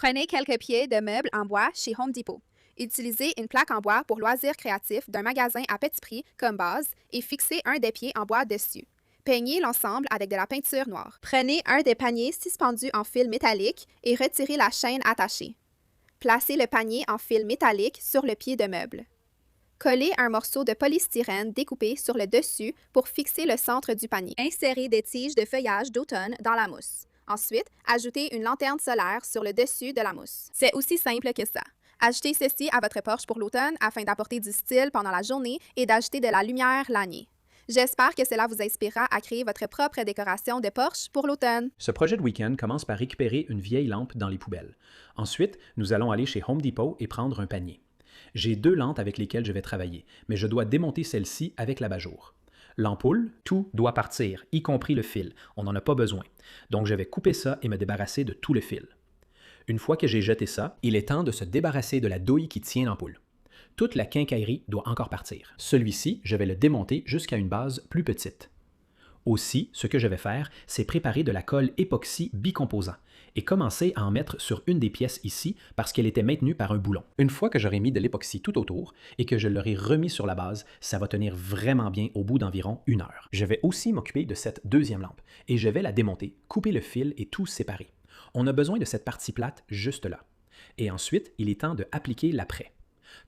Prenez quelques pieds de meubles en bois chez Home Depot. Utilisez une plaque en bois pour loisirs créatifs d'un magasin à petit prix comme base et fixez un des pieds en bois dessus. Peignez l'ensemble avec de la peinture noire. Prenez un des paniers suspendus en fil métallique et retirez la chaîne attachée. Placez le panier en fil métallique sur le pied de meuble. Collez un morceau de polystyrène découpé sur le dessus pour fixer le centre du panier. Insérez des tiges de feuillage d'automne dans la mousse. Ensuite, ajoutez une lanterne solaire sur le dessus de la mousse. C'est aussi simple que ça. Ajoutez ceci à votre porche pour l'automne afin d'apporter du style pendant la journée et d'ajouter de la lumière l'année. J'espère que cela vous inspirera à créer votre propre décoration de porche pour l'automne. Ce projet de week-end commence par récupérer une vieille lampe dans les poubelles. Ensuite, nous allons aller chez Home Depot et prendre un panier. J'ai 2 lampes avec lesquelles je vais travailler, mais je dois démonter celle-ci avec l'abat-jour. L'ampoule, tout doit partir, y compris le fil. On n'en a pas besoin. Donc je vais couper ça et me débarrasser de tout le fil. Une fois que j'ai jeté ça, il est temps de se débarrasser de la douille qui tient l'ampoule. Toute la quincaillerie doit encore partir. Celui-ci, je vais le démonter jusqu'à une base plus petite. Aussi, ce que je vais faire, c'est préparer de la colle époxy bicomposant et commencer à en mettre sur une des pièces ici parce qu'elle était maintenue par un boulon. Une fois que j'aurai mis de l'époxy tout autour et que je l'aurai remis sur la base, ça va tenir vraiment bien au bout d'environ 1 heure. Je vais aussi m'occuper de cette deuxième lampe et je vais la démonter, couper le fil et tout séparer. On a besoin de cette partie plate juste là. Et ensuite, il est temps d'appliquer l'apprêt.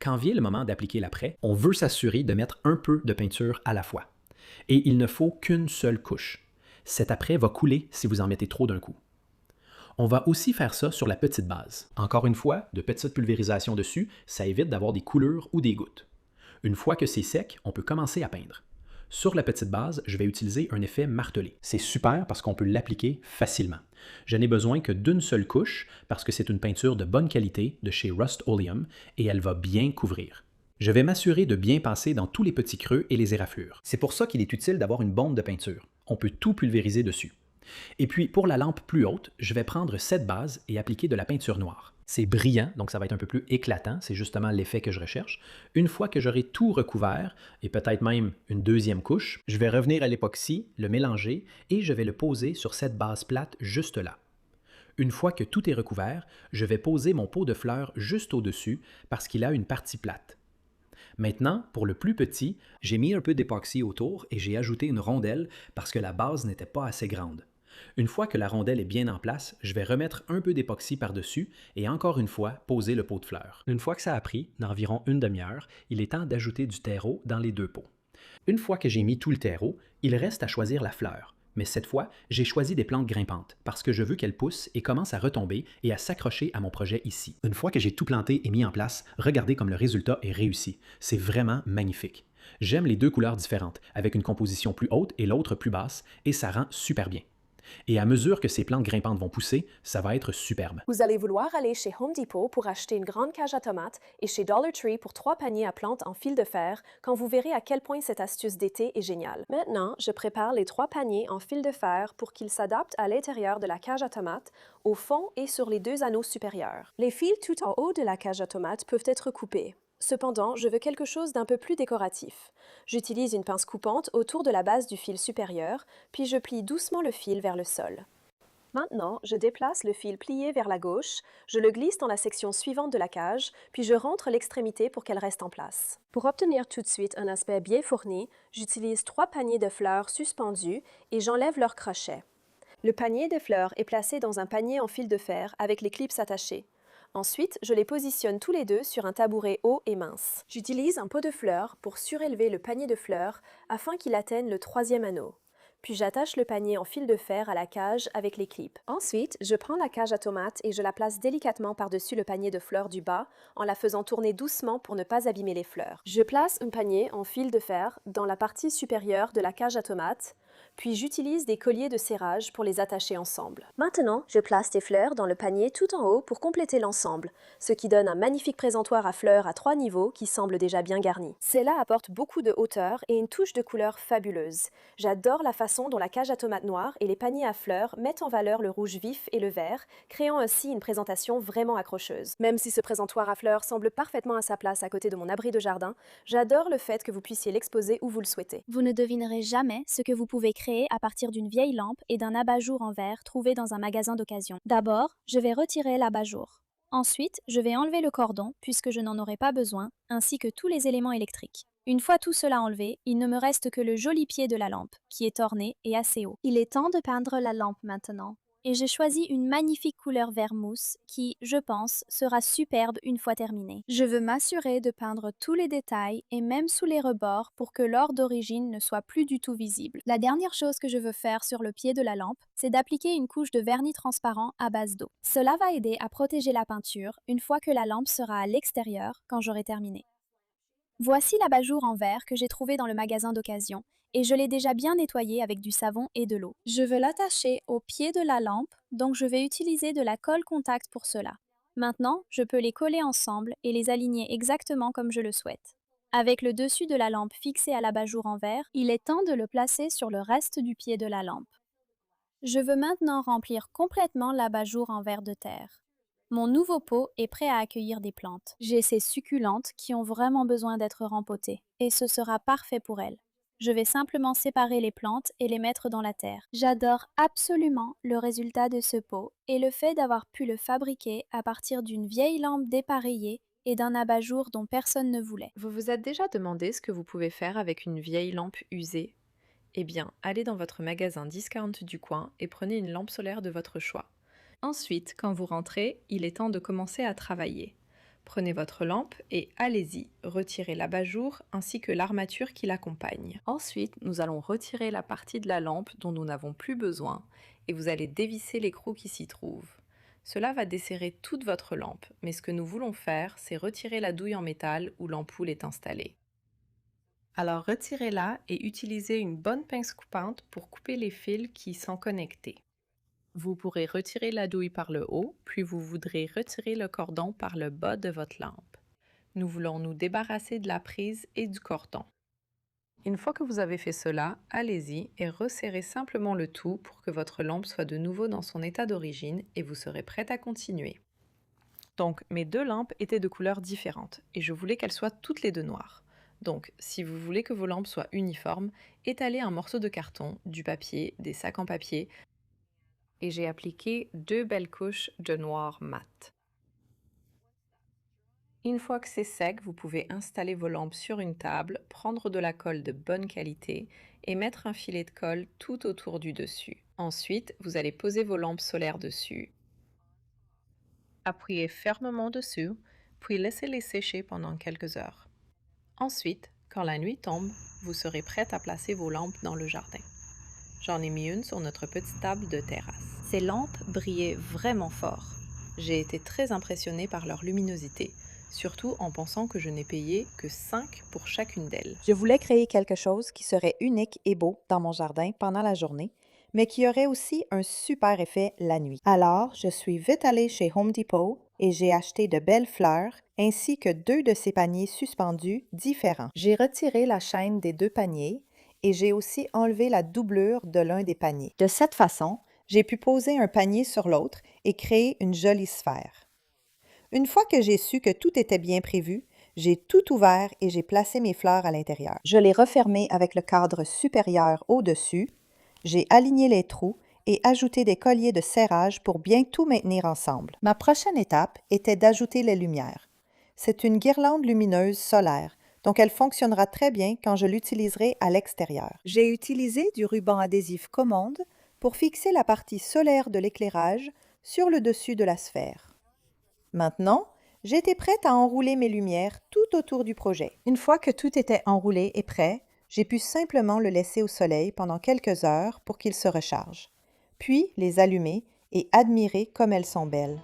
Quand vient le moment d'appliquer l'apprêt, on veut s'assurer de mettre un peu de peinture à la fois. Et il ne faut qu'une seule couche. Cet apprêt va couler si vous en mettez trop d'un coup. On va aussi faire ça sur la petite base. Encore une fois, de petites pulvérisations dessus, ça évite d'avoir des coulures ou des gouttes. Une fois que c'est sec, on peut commencer à peindre. Sur la petite base, je vais utiliser un effet martelé. C'est super parce qu'on peut l'appliquer facilement. Je n'ai besoin que d'une seule couche parce que c'est une peinture de bonne qualité de chez Rust-Oleum et elle va bien couvrir. Je vais m'assurer de bien passer dans tous les petits creux et les éraflures. C'est pour ça qu'il est utile d'avoir une bombe de peinture. On peut tout pulvériser dessus. Et puis, pour la lampe plus haute, je vais prendre cette base et appliquer de la peinture noire. C'est brillant, donc ça va être un peu plus éclatant, c'est justement l'effet que je recherche. Une fois que j'aurai tout recouvert, et peut-être même une deuxième couche, je vais revenir à l'époxy, le mélanger, et je vais le poser sur cette base plate juste là. Une fois que tout est recouvert, je vais poser mon pot de fleurs juste au-dessus parce qu'il a une partie plate. Maintenant, pour le plus petit, j'ai mis un peu d'époxy autour et j'ai ajouté une rondelle parce que la base n'était pas assez grande. Une fois que la rondelle est bien en place, je vais remettre un peu d'époxy par-dessus et encore une fois poser le pot de fleurs. Une fois que ça a pris, d'environ une demi-heure, il est temps d'ajouter du terreau dans les 2 pots. Une fois que j'ai mis tout le terreau, il reste à choisir la fleur. Mais cette fois, j'ai choisi des plantes grimpantes parce que je veux qu'elles poussent et commencent à retomber et à s'accrocher à mon projet ici. Une fois que j'ai tout planté et mis en place, regardez comme le résultat est réussi. C'est vraiment magnifique. J'aime les 2 couleurs différentes, avec une composition plus haute et l'autre plus basse, et ça rend super bien. Et à mesure que ces plantes grimpantes vont pousser, ça va être superbe. Vous allez vouloir aller chez Home Depot pour acheter une grande cage à tomates et chez Dollar Tree pour 3 paniers à plantes en fil de fer quand vous verrez à quel point cette astuce d'été est géniale. Maintenant, je prépare les 3 paniers en fil de fer pour qu'ils s'adaptent à l'intérieur de la cage à tomates, au fond et sur les 2 anneaux supérieurs. Les fils tout en haut de la cage à tomates peuvent être coupés. Cependant, je veux quelque chose d'un peu plus décoratif. J'utilise une pince coupante autour de la base du fil supérieur, puis je plie doucement le fil vers le sol. Maintenant, je déplace le fil plié vers la gauche, je le glisse dans la section suivante de la cage, puis je rentre l'extrémité pour qu'elle reste en place. Pour obtenir tout de suite un aspect bien fourni, j'utilise 3 paniers de fleurs suspendus et j'enlève leurs crochets. Le panier de fleurs est placé dans un panier en fil de fer avec les clips attachés. Ensuite, je les positionne tous les 2 sur un tabouret haut et mince. J'utilise un pot de fleurs pour surélever le panier de fleurs afin qu'il atteigne le 3e anneau. Puis j'attache le panier en fil de fer à la cage avec les clips. Ensuite, je prends la cage à tomates et je la place délicatement par-dessus le panier de fleurs du bas en la faisant tourner doucement pour ne pas abîmer les fleurs. Je place un panier en fil de fer dans la partie supérieure de la cage à tomates, puis j'utilise des colliers de serrage pour les attacher ensemble. Maintenant, je place des fleurs dans le panier tout en haut pour compléter l'ensemble, ce qui donne un magnifique présentoir à fleurs à 3 niveaux qui semble déjà bien garni. Cela apporte beaucoup de hauteur et une touche de couleur fabuleuse. J'adore la façon dont la cage à tomates noire et les paniers à fleurs mettent en valeur le rouge vif et le vert, créant ainsi une présentation vraiment accrocheuse. Même si ce présentoir à fleurs semble parfaitement à sa place à côté de mon abri de jardin, j'adore le fait que vous puissiez l'exposer où vous le souhaitez. Vous ne devinerez jamais ce que vous pouvez l'ai créé à partir d'une vieille lampe et d'un abat-jour en verre trouvé dans un magasin d'occasion. D'abord, je vais retirer l'abat-jour. Ensuite, je vais enlever le cordon, puisque je n'en aurai pas besoin, ainsi que tous les éléments électriques. Une fois tout cela enlevé, il ne me reste que le joli pied de la lampe, qui est orné et assez haut. Il est temps de peindre la lampe maintenant. Et j'ai choisi une magnifique couleur vert mousse qui, je pense, sera superbe une fois terminée. Je veux m'assurer de peindre tous les détails et même sous les rebords pour que l'or d'origine ne soit plus du tout visible. La dernière chose que je veux faire sur le pied de la lampe, c'est d'appliquer une couche de vernis transparent à base d'eau. Cela va aider à protéger la peinture une fois que la lampe sera à l'extérieur quand j'aurai terminé. Voici l'abat-jour en verre que j'ai trouvé dans le magasin d'occasion et je l'ai déjà bien nettoyé avec du savon et de l'eau. Je veux l'attacher au pied de la lampe, donc je vais utiliser de la colle contact pour cela. Maintenant, je peux les coller ensemble et les aligner exactement comme je le souhaite. Avec le dessus de la lampe fixé à l'abat-jour en verre, il est temps de le placer sur le reste du pied de la lampe. Je veux maintenant remplir complètement l'abat-jour en verre de terre. Mon nouveau pot est prêt à accueillir des plantes. J'ai ces succulentes qui ont vraiment besoin d'être rempotées, et ce sera parfait pour elles. Je vais simplement séparer les plantes et les mettre dans la terre. J'adore absolument le résultat de ce pot et le fait d'avoir pu le fabriquer à partir d'une vieille lampe dépareillée et d'un abat-jour dont personne ne voulait. Vous vous êtes déjà demandé ce que vous pouvez faire avec une vieille lampe usée? Eh bien, allez dans votre magasin discount du coin et prenez une lampe solaire de votre choix. Ensuite, quand vous rentrez, il est temps de commencer à travailler. Prenez votre lampe et allez-y, retirez l'abat-jour ainsi que l'armature qui l'accompagne. Ensuite, nous allons retirer la partie de la lampe dont nous n'avons plus besoin et vous allez dévisser l'écrou qui s'y trouve. Cela va desserrer toute votre lampe, mais ce que nous voulons faire, c'est retirer la douille en métal où l'ampoule est installée. Alors retirez-la et utilisez une bonne pince coupante pour couper les fils qui y sont connectés. Vous pourrez retirer la douille par le haut, puis vous voudrez retirer le cordon par le bas de votre lampe. Nous voulons nous débarrasser de la prise et du cordon. Une fois que vous avez fait cela, allez-y et resserrez simplement le tout pour que votre lampe soit de nouveau dans son état d'origine et vous serez prête à continuer. Donc, mes deux lampes étaient de couleurs différentes et je voulais qu'elles soient toutes les deux noires. Donc, si vous voulez que vos lampes soient uniformes, étalez un morceau de carton, du papier, des sacs en papier, et j'ai appliqué 2 belles couches de noir mat. Une fois que c'est sec, vous pouvez installer vos lampes sur une table, prendre de la colle de bonne qualité et mettre un filet de colle tout autour du dessus. Ensuite, vous allez poser vos lampes solaires dessus. Appuyez fermement dessus, puis laissez-les sécher pendant quelques heures. Ensuite, quand la nuit tombe, vous serez prête à placer vos lampes dans le jardin. J'en ai mis une sur notre petite table de terrasse. Ces lampes brillaient vraiment fort. J'ai été très impressionnée par leur luminosité, surtout en pensant que je n'ai payé que 5 pour chacune d'elles. Je voulais créer quelque chose qui serait unique et beau dans mon jardin pendant la journée, mais qui aurait aussi un super effet la nuit. Alors, je suis vite allée chez Home Depot et j'ai acheté de belles fleurs ainsi que 2 de ces paniers suspendus différents. J'ai retiré la chaîne des 2 paniers et j'ai aussi enlevé la doublure de l'un des paniers. De cette façon, j'ai pu poser un panier sur l'autre et créer une jolie sphère. Une fois que j'ai su que tout était bien prévu, j'ai tout ouvert et j'ai placé mes fleurs à l'intérieur. Je l'ai refermé avec le cadre supérieur au-dessus, j'ai aligné les trous et ajouté des colliers de serrage pour bien tout maintenir ensemble. Ma prochaine étape était d'ajouter les lumières. C'est une guirlande lumineuse solaire, donc elle fonctionnera très bien quand je l'utiliserai à l'extérieur. J'ai utilisé du ruban adhésif commande pour fixer la partie solaire de l'éclairage sur le dessus de la sphère. Maintenant, j'étais prête à enrouler mes lumières tout autour du projet. Une fois que tout était enroulé et prêt, j'ai pu simplement le laisser au soleil pendant quelques heures pour qu'il se recharge, puis les allumer et admirer comme elles sont belles.